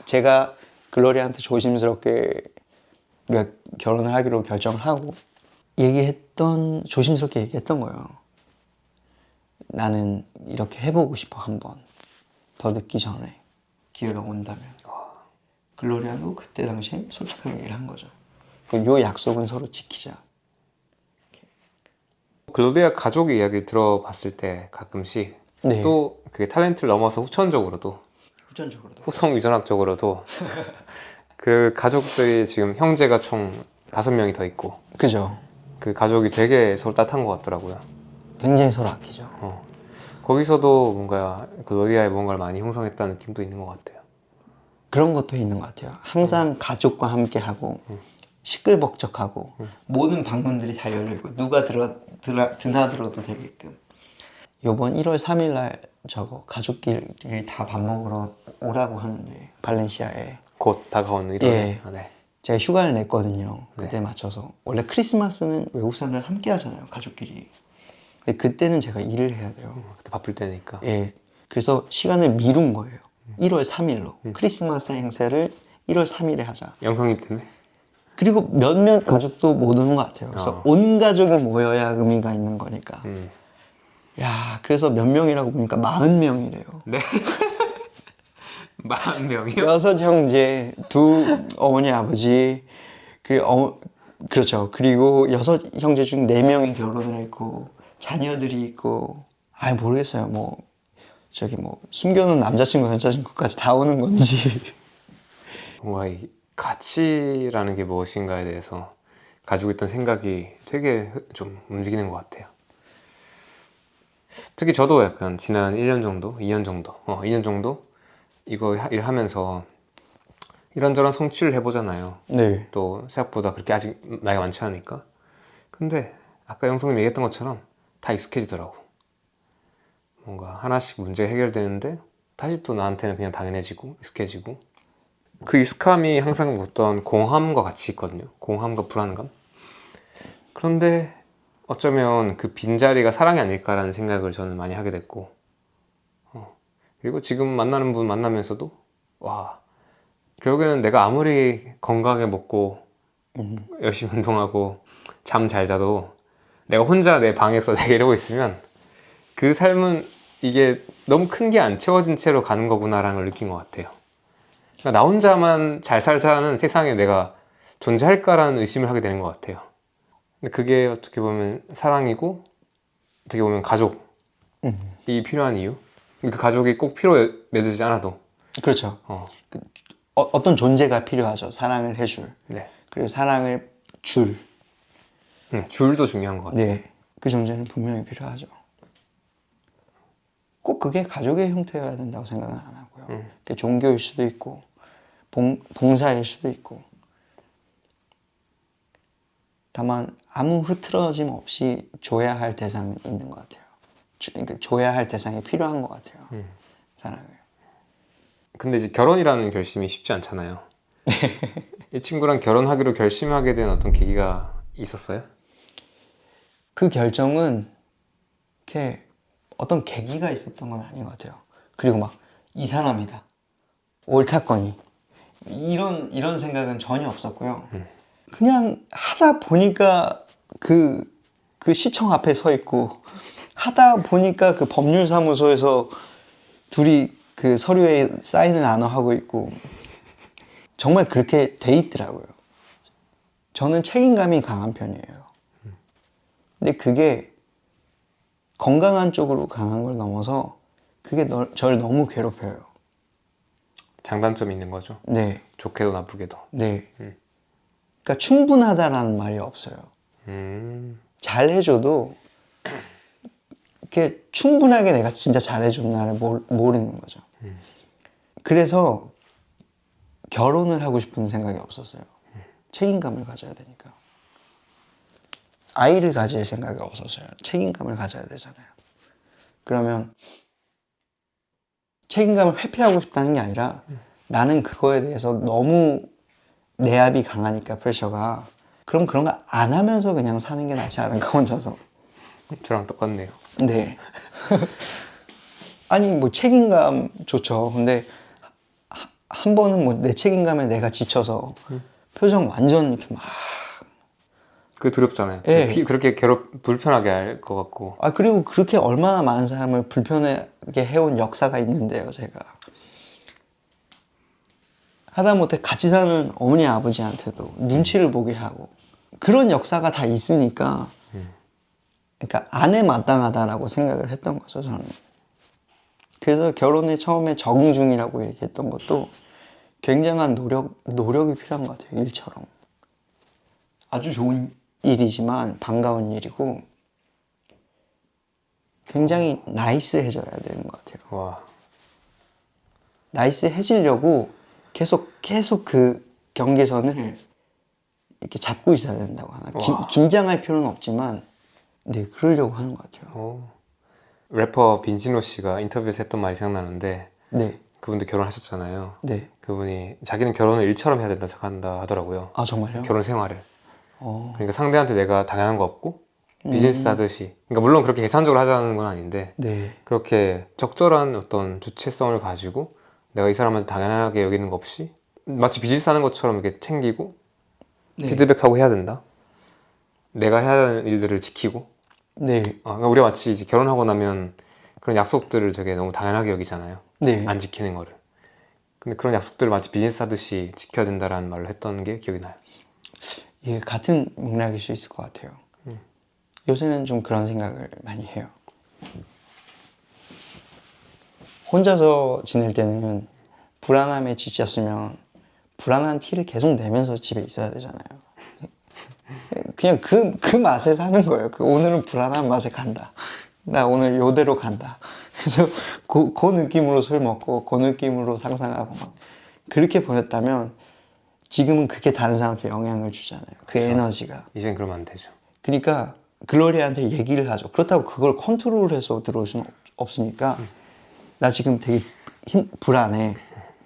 제가 글로리아한테 조심스럽게 우리가 결혼을 하기로 결정을 하고 조심스럽게 얘기했던 거예요. 나는 이렇게 해보고 싶어. 한번 더 늦기 전에 기회가 온다면. 글로리아도 그때 당시에 솔직하게 얘기를 한 거죠. 요 약속은 서로 지키자. 글로리아 가족 이야기를 들어봤을 때 가끔씩 네. 또 그게 탤런트를 넘어서 후천적으로도 후전적으로도. 후성 유전학적으로도 그 가족들이 지금 형제가 총 5명이 더 있고 그죠. 그 가족이 되게 서로 따뜻한 것 같더라고요. 굉장히 서로 아끼죠. 거기서도 뭔가 글로리아의 뭔가를 많이 형성했다는 느낌도 있는 것 같아요. 그런 것도 있는 것 같아요. 항상 가족과 함께 하고 시끌벅적하고 모든 방문들이 다 열려있고 누가 드나들어도 되게끔. 요번 1월 3일 날 저거 가족끼리 다 밥 먹으러 오라고 하는데 발렌시아에 곧 다가오는 1월에. 예. 네. 제가 휴가를 냈거든요. 그때 네. 맞춰서. 원래 크리스마스는 외국 사람들 함께 하잖아요. 가족끼리. 근데 그때는 제가 일을 해야 돼요. 그때 바쁠 때니까. 예. 그래서 시간을 미룬 거예요. 1월 3일로. 크리스마스 행사를 1월 3일에 하자. 영성님 때문에? 그리고 몇몇 가족도 못 오는 것 같아요. 그래서 온 가족이 모여야 의미가 있는 거니까. 야, 그래서 몇 명이라고 보니까 40명이래요. 네. 40명이요? 6형제, 2 어머니 아버지, 그렇죠. 그리고 6형제 중 4명이 결혼을 했고 자녀들이 있고, 모르겠어요. 뭐 숨겨놓은 남자친구 여자친구까지 다 오는 건지. 뭔가 이 가치라는 게 무엇인가에 대해서 가지고 있던 생각이 되게 좀 움직이는 것 같아요. 특히 저도 약간 지난 1년 정도, 2년 정도, 2년 정도 이거 일하면서 이런저런 성취를 해보잖아요. 네. 또 생각보다 그렇게 아직 나이가 많지 않으니까. 근데 아까 영성님 얘기했던 것처럼 다 익숙해지더라고. 뭔가 하나씩 문제가 해결되는데 다시 또 나한테는 그냥 당연해지고 익숙해지고, 그 익숙함이 항상 어떤 공함과 같이 있거든요. 공함과 불안감. 그런데 어쩌면 그 빈자리가 사랑이 아닐까라는 생각을 저는 많이 하게 됐고, 그리고 지금 만나는 분 만나면서도 와, 결국에는 내가 아무리 건강하게 먹고 열심히 운동하고 잠 잘 자도 내가 혼자 내 방에서 되게 이러고 있으면 그 삶은 이게 너무 큰 게 안 채워진 채로 가는 거구나라는 걸 느낀 것 같아요. 그러니까 나 혼자만 잘 살자는 세상에 내가 존재할까라는 의심을 하게 되는 것 같아요. 근데 그게 어떻게 보면 사랑이고 어떻게 보면 가족이 필요한 이유. 그 가족이 꼭 필요 맺어지지 않아도. 그렇죠. 어떤 존재가 필요하죠. 사랑을 해줄. 네. 그리고 사랑을 줄. 줄도 중요한 것 같아요. 네. 그 존재는 분명히 필요하죠. 꼭 그게 가족의 형태여야 된다고 생각은 안 하고요. 그게 종교일 수도 있고, 봉사일 수도 있고. 다만 아무 흐트러짐 없이 줘야 할 대상은 있는 것 같아요. 그러니까 줘야 할 대상이 필요한 것 같아요. 사랑을. 근데 이제 결혼이라는 결심이 쉽지 않잖아요. 이 친구랑 결혼하기로 결심하게 된 어떤 계기가 있었어요? 그 결정은 이렇게 어떤 계기가 있었던 건 아닌 것 같아요. 그리고 막 이 사람이다, 옳다거니 이런 생각은 전혀 없었고요. 그냥 하다 보니까 그 시청 앞에 서 있고 하다 보니까 그 법률사무소에서 둘이 그 서류에 사인을 나눠 하고 있고 정말 그렇게 돼 있더라고요. 저는 책임감이 강한 편이에요. 근데 그게 건강한 쪽으로 강한 걸 넘어서 그게 저를 너무 괴롭혀요. 장단점이 있는 거죠. 네, 좋게도 나쁘게도. 네. 그러니까 충분하다라는 말이 없어요. 잘 해줘도 이렇게 충분하게 내가 진짜 잘해줬나를 모르는 거죠. 그래서 결혼을 하고 싶은 생각이 없었어요. 책임감을 가져야 되니까. 아이를 가질 생각이 없었어요. 책임감을 가져야 되잖아요. 그러면 책임감을 회피하고 싶다는 게 아니라 나는 그거에 대해서 너무 내압이 강하니까 프레셔가 그럼 그런 거 안 하면서 그냥 사는 게 낫지 않을까 혼자서. 저랑 똑같네요. 네. 아니 뭐 책임감 좋죠. 근데 한 번은 뭐 내 책임감에 내가 지쳐서 표정 완전 이렇게 막 그게 두렵잖아요. 예. 그렇게 불편하게 할 것 같고. 그리고 그렇게 얼마나 많은 사람을 불편하게 해온 역사가 있는데요, 제가. 하다못해 같이 사는 어머니 아버지한테도 눈치를 보게 하고 그런 역사가 다 있으니까 그러니까 아내 마땅하다라고 생각을 했던 거죠, 저는. 그래서 결혼에 처음에 적응 중이라고 얘기했던 것도 굉장한 노력이 필요한 것 같아요, 일처럼. 아주 좋은 일이지만 반가운 일이고 굉장히 나이스해져야 되는 것 같아요. 와. 나이스해지려고 계속 그 경계선을 이렇게 잡고 있어야 된다고 하나. 긴장할 필요는 없지만 네, 그러려고 하는 것 같아요. 오. 래퍼 빈지노 씨가 인터뷰에서 했던 말이 생각나는데 네, 그분도 결혼하셨잖아요. 네. 그분이 자기는 결혼을 일처럼 해야 된다 생각한다 하더라고요. 아, 정말요? 결혼 생활을. 어, 그러니까 상대한테 내가 당연한 거 없고 비즈니스 하듯이. 그러니까 물론 그렇게 계산적으로 하자는 건 아닌데 네, 그렇게 적절한 어떤 주체성을 가지고 내가 이 사람한테 당연하게 여기는 거 없이 마치 비즈니스 하는 것처럼 이렇게 챙기고 네. 피드백하고 해야 된다. 내가 해야 하는 일들을 지키고. 네, 그러니까 우리가 마치 이제 결혼하고 나면 그런 약속들을 되게 너무 당연하게 여기잖아요. 네. 안 지키는 거를. 근데 그런 약속들을 마치 비즈니스 하듯이 지켜야 된다라는 말을 했던 게 기억이 나요. 예, 같은 맥락일 수 있을 것 같아요. 요새는 좀 그런 생각을 많이 해요. 혼자서 지낼 때는 불안함에 지쳤으면 불안한 티를 계속 내면서 집에 있어야 되잖아요. 그냥 그 맛에 사는 거예요. 오늘은 불안한 맛에 간다. 나 오늘 요대로 간다. 그래서 그 느낌으로 술 먹고 그 느낌으로 상상하고 막 그렇게 보냈다면 지금은 그게 다른 사람한테 영향을 주잖아요. 그 에너지가. 이젠 그러면 안 되죠. 그러니까 글로리아한테 얘기를 하죠. 그렇다고 그걸 컨트롤해서 들어올 수는 없으니까 나 지금 되게 불안해.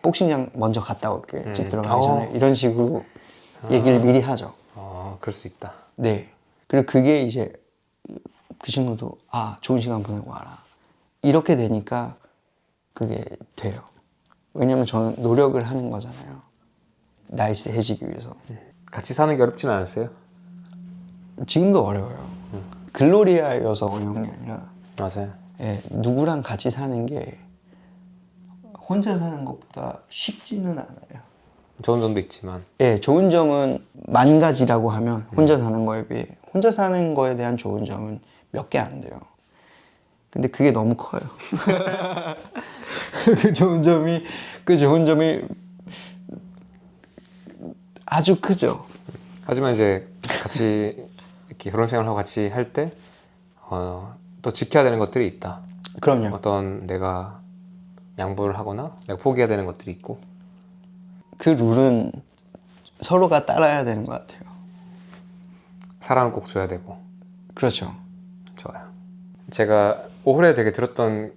복싱장 먼저 갔다 올게. 집 들어가기 전에. 이런 식으로 얘기를 미리 하죠. 그럴 수 있다. 네. 그리고 그게 이제 그 친구도 좋은 시간 보내고 와라. 이렇게 되니까 그게 돼요. 왜냐면 저는 노력을 하는 거잖아요. 나이스해지기 위해서. 같이 사는 게 어렵진 않았어요? 지금도 어려워요. 글로리아여서 어려운 게 아니라 맞아요. 예, 누구랑 같이 사는 게 혼자 사는 것보다 쉽지는 않아요. 좋은 점도 있지만 예, 좋은 점은 만 가지라고 하면 혼자 사는 거에 비해 혼자 사는 거에 대한 좋은 점은 몇 개 안 돼요. 근데 그게 너무 커요. 그 좋은 점이 아주 크죠. 하지만 이제 같이 이렇게 결혼 생활하고 같이 할 때 또 지켜야 되는 것들이 있다. 그럼요. 어떤 내가 양보를 하거나 내가 포기해야 되는 것들이 있고 그 룰은 서로가 따라야 되는 것 같아요. 사랑을 꼭 줘야 되고. 그렇죠. 좋아요. 제가 올해 되게 들었던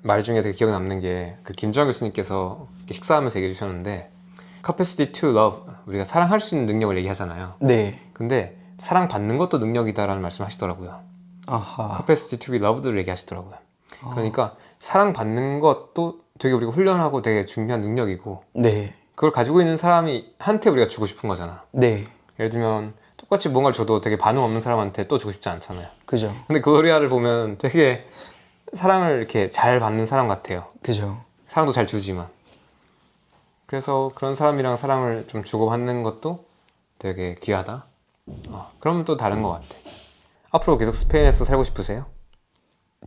말 중에 되게 기억에 남는 게 그 김주환 교수님께서 식사하면서 얘기해 주셨는데 capacity to love, 우리가 사랑할 수 있는 능력을 얘기하잖아요. 네. 근데 사랑받는 것도 능력이다라는 말씀 하시더라고요. 아하. capacity to be loved를 얘기하시더라고요. 그러니까 사랑받는 것도 되게 우리가 훈련하고 되게 중요한 능력이고 네. 그걸 가지고 있는 사람이 한테 우리가 주고 싶은 거잖아. 네. 예를 들면 똑같이 뭔가를 줘도 되게 반응 없는 사람한테 또 주고 싶지 않잖아요. 그죠. 근데 그 코리아를 보면 되게 사랑을 이렇게 잘 받는 사람 같아요. 그죠. 사랑도 잘 주지만. 그래서 그런 사람이랑 사랑을 좀 주고받는 것도 되게 귀하다. 그럼 또 다른 것 같아. 앞으로 계속 스페인에서 살고 싶으세요?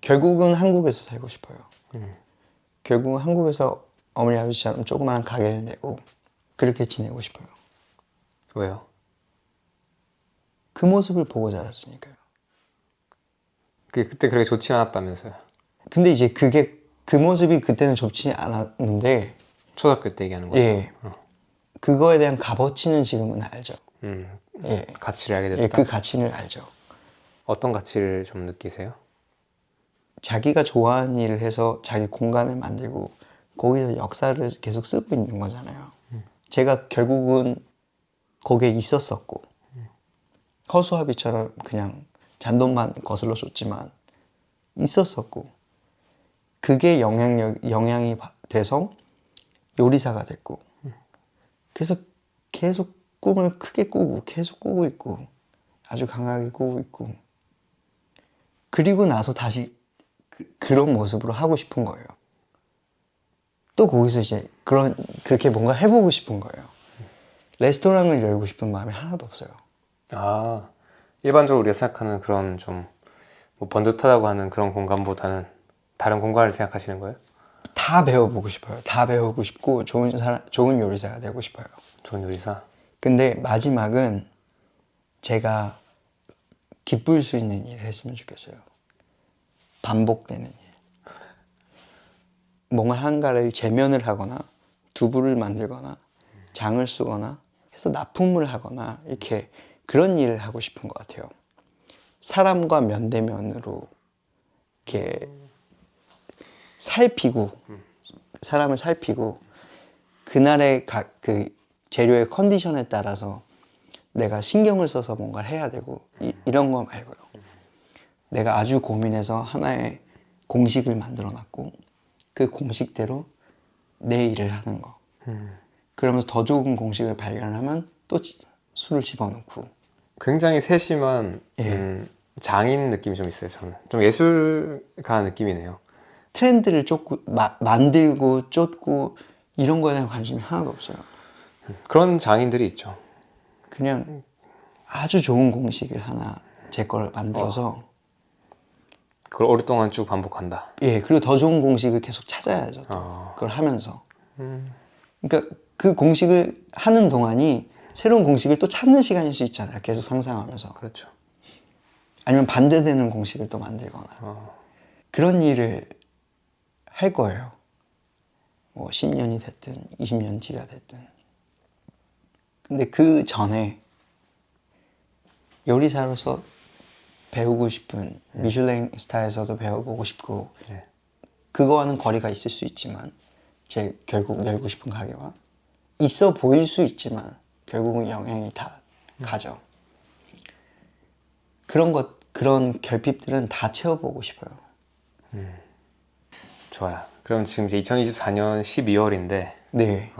결국은 한국에서 살고 싶어요. 결국은 한국에서 어머니 아버지처럼 조그마한 가게를 내고 그렇게 지내고 싶어요. 왜요? 그 모습을 보고 자랐으니까요. 그때 그렇게 좋지 않았다면서요? 근데 이제 그 모습이 그때는 좋지 않았는데 초등학교 때 얘기하는 거죠? 예. 그거에 대한 값어치는 지금은 알죠. 예. 가치를 알게 됐다? 예, 그 가치를 알죠. 어떤 가치를 좀 느끼세요? 자기가 좋아하는 일을 해서 자기 공간을 만들고 거기서 역사를 계속 쓰고 있는 거잖아요. 제가 결국은 거기에 있었었고 허수아비처럼 그냥 잔돈만 거슬러 줬지만 있었었고 그게 영향이 돼서 요리사가 됐고 그래서 계속 꿈을 크게 꾸고 계속 꾸고 있고 아주 강하게 꾸고 있고 그리고 나서 다시 그런 모습으로 하고 싶은 거예요. 또 거기서 이제 그렇게 뭔가 해보고 싶은 거예요. 레스토랑을 열고 싶은 마음이 하나도 없어요. 일반적으로 우리가 생각하는 그런 좀 뭐 번듯하다고 하는 그런 공간보다는 다른 공간을 생각하시는 거예요? 다 배워보고 싶어요. 다 배우고 싶고 좋은 요리사가 되고 싶어요. 좋은 요리사? 근데 마지막은 제가 기쁠 수 있는 일을 했으면 좋겠어요. 반복되는 일. 뭔가 한가를 제면을 하거나 두부를 만들거나 장을 쓰거나 해서 납품을 하거나 이렇게 그런 일을 하고 싶은 것 같아요. 사람과 면대면으로 이렇게 사람을 살피고 그날의 그 재료의 컨디션에 따라서 내가 신경을 써서 뭔가를 해야 되고 이런 거 말고요. 내가 아주 고민해서 하나의 공식을 만들어 놨고 그 공식대로 내 일을 하는 거. 그러면서 더 좋은 공식을 발견하면 또 술을 집어넣고. 굉장히 세심한 장인 느낌이 좀 있어요. 저는 좀 예술가 느낌이네요. 트렌드를 만들고 쫓고 이런 거에 대한 관심이 하나도 없어요. 그런 장인들이 있죠. 그냥 아주 좋은 공식을 하나 제 걸 만들어서 그걸 오랫동안 쭉 반복한다. 예, 그리고 더 좋은 공식을 계속 찾아야죠. 그걸 하면서. 그러니까 그 공식을 하는 동안이 새로운 공식을 또 찾는 시간일 수 있잖아요. 계속 상상하면서. 그렇죠. 아니면 반대되는 공식을 또 만들거나. 그런 일을 할 거예요. 뭐 10년이 됐든 20년 뒤가 됐든. 근데 그 전에 요리사로서 배우고 싶은 미슐랭 스타에서도 배워보고 싶고 그거와는 거리가 있을 수 있지만 제 결국 열고 싶은 가게와 있어 보일 수 있지만 결국은 영향이 다 가죠. 그런 결핍들은 다 채워보고 싶어요. 좋아요. 그럼 지금 이제 2024년 12월인데 네.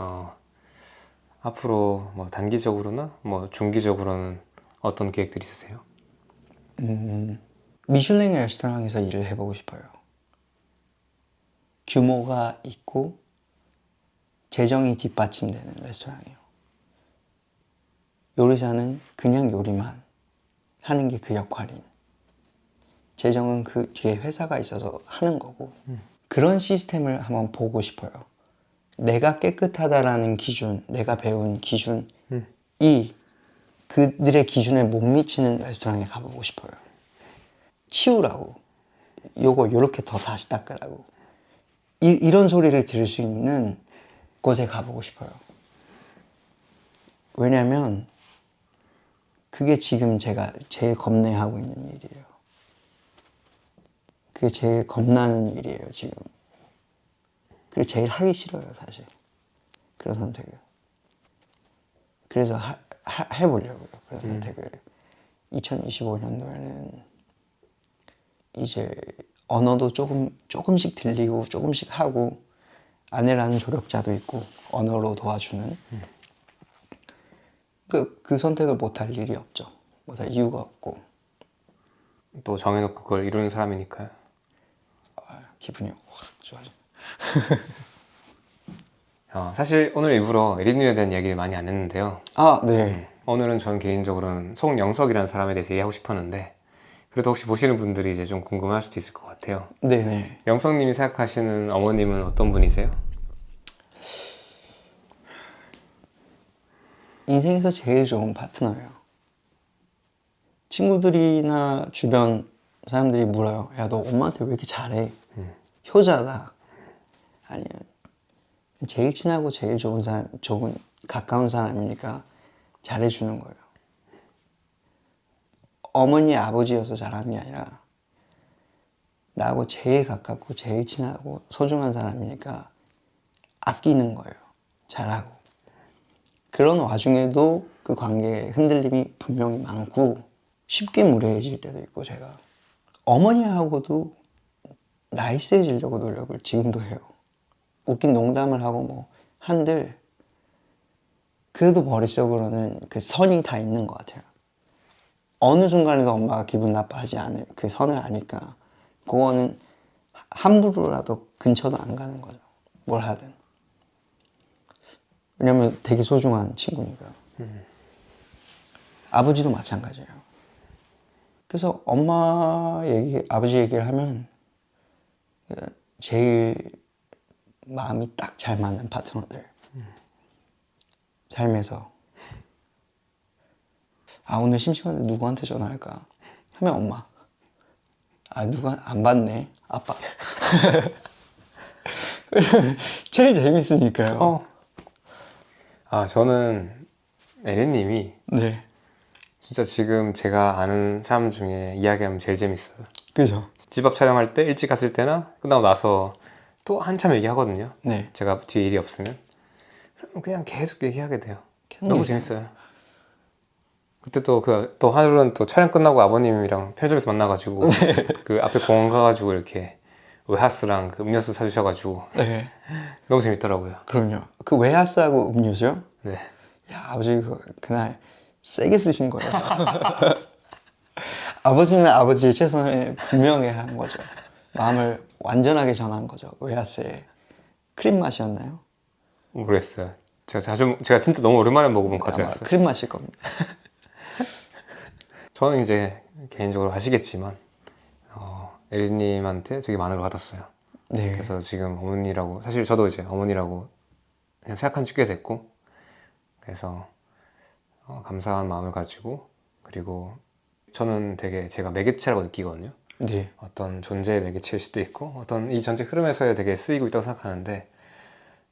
앞으로 뭐 단기적으로나 뭐 중기적으로는 어떤 계획들이 있으세요? 미슐랭 레스토랑에서 일을 해보고 싶어요. 규모가 있고 재정이 뒷받침되는 레스토랑이에요. 요리사는 그냥 요리만 하는 게 그 역할인. 재정은 그 뒤에 회사가 있어서 하는 거고. 그런 시스템을 한번 보고 싶어요. 내가 깨끗하다라는 기준, 내가 배운 기준이 그들의 기준에 못 미치는 레스토랑에 가보고 싶어요. 치우라고. 요거 요렇게 더 다시 닦으라고. 이런 소리를 들을 수 있는 곳에 가보고 싶어요. 왜냐면 그게 지금 제가 제일 겁내하고 있는 일이에요. 그게 제일 겁나는 일이에요, 지금. 그리고 제일 하기 싫어요, 사실. 그런 선택을. 그래서 해보려고요, 그런 선택을. 2025년도에는 이제 언어도 조금씩 들리고 조금씩 하고, 아내라는 조력자도 있고 언어로 도와주는 그 선택을 못할 일이 없죠. 못할 이유가 없고. 또 정해놓고 그걸 이루는 사람이니까요. 기분이 확 좋아져. 사실 오늘 일부러 에릭님에 대한 이야기를 많이 안 했는데요. 아, 네. 오늘은 전 개인적으로는 송영석이라는 사람에 대해서 얘기하고 싶었는데, 그래도 혹시 보시는 분들이 이제 좀 궁금할 수도 있을 것 같아요. 네네. 영석님이 생각하시는 어머님은 어떤 분이세요? 인생에서 제일 좋은 파트너예요. 친구들이나 주변 사람들이 물어요. 야, 너 엄마한테 왜 이렇게 잘해? 효자다. 아니면 제일 친하고 제일 좋은 사람, 가까운 사람이니까 잘해주는 거예요. 어머니, 아버지여서 잘하는 게 아니라 나하고 제일 가깝고 제일 친하고 소중한 사람이니까 아끼는 거예요. 잘하고. 그런 와중에도 그 관계에 흔들림이 분명히 많고 쉽게 무례해질 때도 있고, 제가 어머니하고도 나이스해지려고 노력을 지금도 해요. 웃긴 농담을 하고 뭐 한들 그래도 머릿속으로는 그 선이 다 있는 것 같아요. 어느 순간에도 엄마가 기분 나빠하지 않을 그 선을 아니까 그거는 함부로라도 근처도 안 가는 거죠. 뭘 하든. 왜냐면 되게 소중한 친구니까. 아버지도 마찬가지예요. 그래서 아버지 얘기를 하면 제일 마음이 딱 잘 맞는 파트너들. 삶에서 오늘 심심한데 누구한테 전화할까? 하면 엄마. 누가 안 받네. 아빠. 제일 재밌으니까요. 저는 에릭님이 네. 진짜 지금 제가 아는 사람 중에 이야기하면 제일 재밌어요. 그죠? 집 앞 촬영할 때 일찍 갔을 때나 끝나고 나서 또 한참 얘기하거든요. 네. 제가 뒤에 일이 없으면. 그럼 그냥 계속 얘기하게 돼요. 계속 너무 얘기해요. 재밌어요. 그때 또 하루는 또 촬영 끝나고 아버님이랑 편의점에서 만나가지고 그 앞에 공원 가가지고 이렇게 웨하스랑 그 음료수 사주셔가지고 네. 너무 재밌더라고요. 그럼요. 그 웨하스하고 음료수요? 네. 야, 아버지 그날 세게 쓰신 거예요. 아버지는 아버지의 최선을 분명히 한 거죠. 마음을 완전하게 전한 거죠. 웨하스의 크림 맛이었나요? 모르겠어요. 제가 진짜 너무 오랜만에 먹어본 아마 과자였어요. 크림 맛일 겁니다. 저는 이제 개인적으로 아시겠지만 에리님한테 되게 많은 걸 받았어요. 네. 그래서 지금 어머니라고, 사실 저도 이제 어머니라고 그냥 생각한 지 꽤 됐고, 그래서 감사한 마음을 가지고, 그리고 저는 되게 제가 매개체라고 느끼거든요. 네. 어떤 존재의 매개체일 수도 있고 어떤 이 전체 흐름에서 되게 쓰이고 있다고 생각하는데,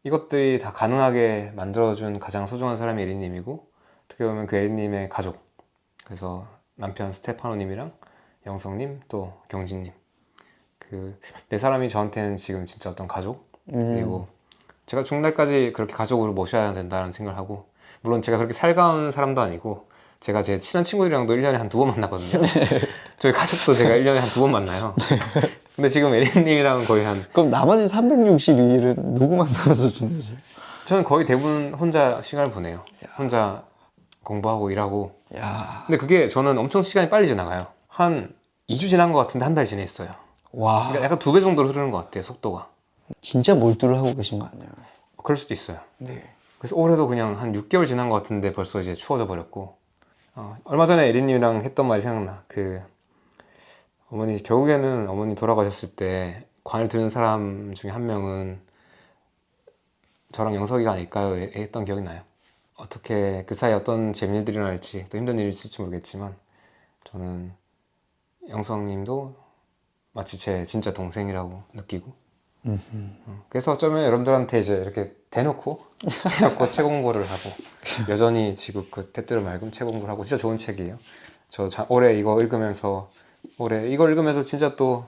이것들이 다 가능하게 만들어준 가장 소중한 사람이 에리님이고, 어떻게 보면 그 에리님의 가족, 그래서 남편 스테파노님이랑 영성님, 또 경진님, 그 네 사람이 저한테는 지금 진짜 어떤 가족, 그리고 제가 죽는 날까지 그렇게 가족으로 모셔야 된다는 생각을 하고, 물론 제가 그렇게 살가운 사람도 아니고 제가 제 친한 친구들이랑도 1년에 한 2번 만나거든요. 저희 가족도 제가 1년에 한 2번 만나요. 근데 지금 에리님이랑 거의 그럼 나머지 362일은 누구 만나면서 지내세요? 저는 거의 대부분 혼자 시간을 보내요. 혼자 공부하고 일하고. 야, 근데 그게 저는 엄청 시간이 빨리 지나가요. 한 2주 지난 것 같은데 한 달 지냈어요. 와, 그러니까 약간 2배 정도로 흐르는 것 같아요, 속도가. 진짜 몰두를 하고 계신 거 같네요. 그럴 수도 있어요. 네. 그래서 올해도 그냥 한 6개월 지난 것 같은데 벌써 이제 추워져 버렸고, 얼마 전에 에린님이랑 했던 말이 생각나. 어머니, 결국에는 어머니 돌아가셨을 때 관을 드는 사람 중에 한 명은 저랑 영석이가 아닐까요? 했던 기억이 나요. 어떻게 그 사이에 어떤 재미일들이 일어날지, 또 힘든 일이 있을지 모르겠지만, 저는 영석님도 마치 제 진짜 동생이라고 느끼고, 그래서 어쩌면 여러분들한테 이제 이렇게 대놓고 책 공부를 하고, 여전히 지금 그 때때로 맑은 책 공부를 하고, 진짜 좋은 책이에요. 올해 이걸 읽으면서 진짜 또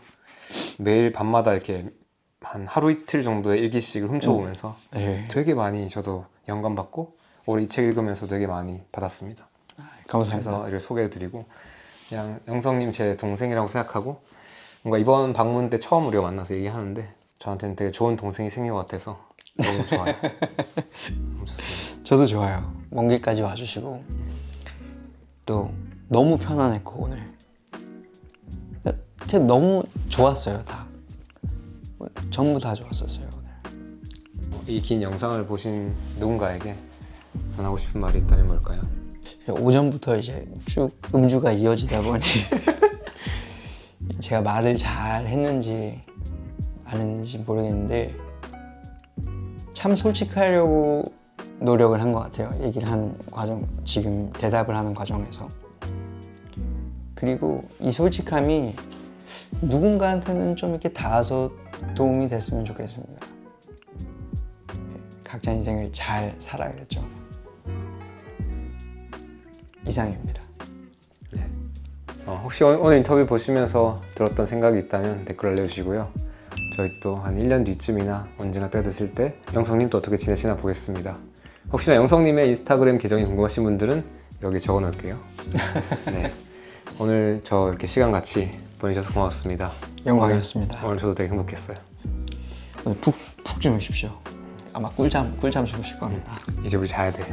매일 밤마다 이렇게 한 하루 이틀 정도의 일기씩을 훔쳐보면서 네. 되게 많이 저도 영감받고 올해 이 책 읽으면서 되게 많이 받았습니다. 감사합니다. 그래서 이를 소개해드리고 그냥 영성님 제 동생이라고 생각하고 뭔가 이번 방문 때 처음 우리가 만나서 얘기하는데 저한테는 되게 좋은 동생이 생긴 것 같아서 너무 좋아요. 너무 좋습니다. 저도 좋아요. 먼 길까지 와주시고 또 너무 편안했고 오늘 그냥 너무 좋았어요. 다 전부 다 좋았었어요 오늘. 이 긴 영상을 보신 누군가에게 전하고 싶은 말이 있다면 뭘까요? 오전부터 이제 쭉 음주가 이어지다 보니 제가 말을 잘 했는지 안 했는지 모르겠는데 참 솔직하려고 노력을 한 것 같아요. 얘기를 하는 과정, 지금 대답을 하는 과정에서. 그리고 이 솔직함이 누군가한테는 좀 이렇게 닿아서 도움이 됐으면 좋겠습니다. 각자 인생을 잘 살아야겠죠. 이상입니다. 혹시 오늘 인터뷰 보시면서 들었던 생각이 있다면 댓글 알려주시고요. 저희 또 한 1년 뒤쯤이나 언제나 때가 됐을 때 영성님 또 어떻게 지내시나 보겠습니다. 혹시나 영성님의 인스타그램 계정이 궁금하신 분들은 여기 적어 놓을게요. 네. 오늘 저 이렇게 시간 같이 보내주셔서 고맙습니다. 영광이었습니다. 오늘 저도 되게 행복했어요. 오늘 푹 주무십시오. 아마 꿀잠 주무실 겁니다. 이제 우리 자야 돼.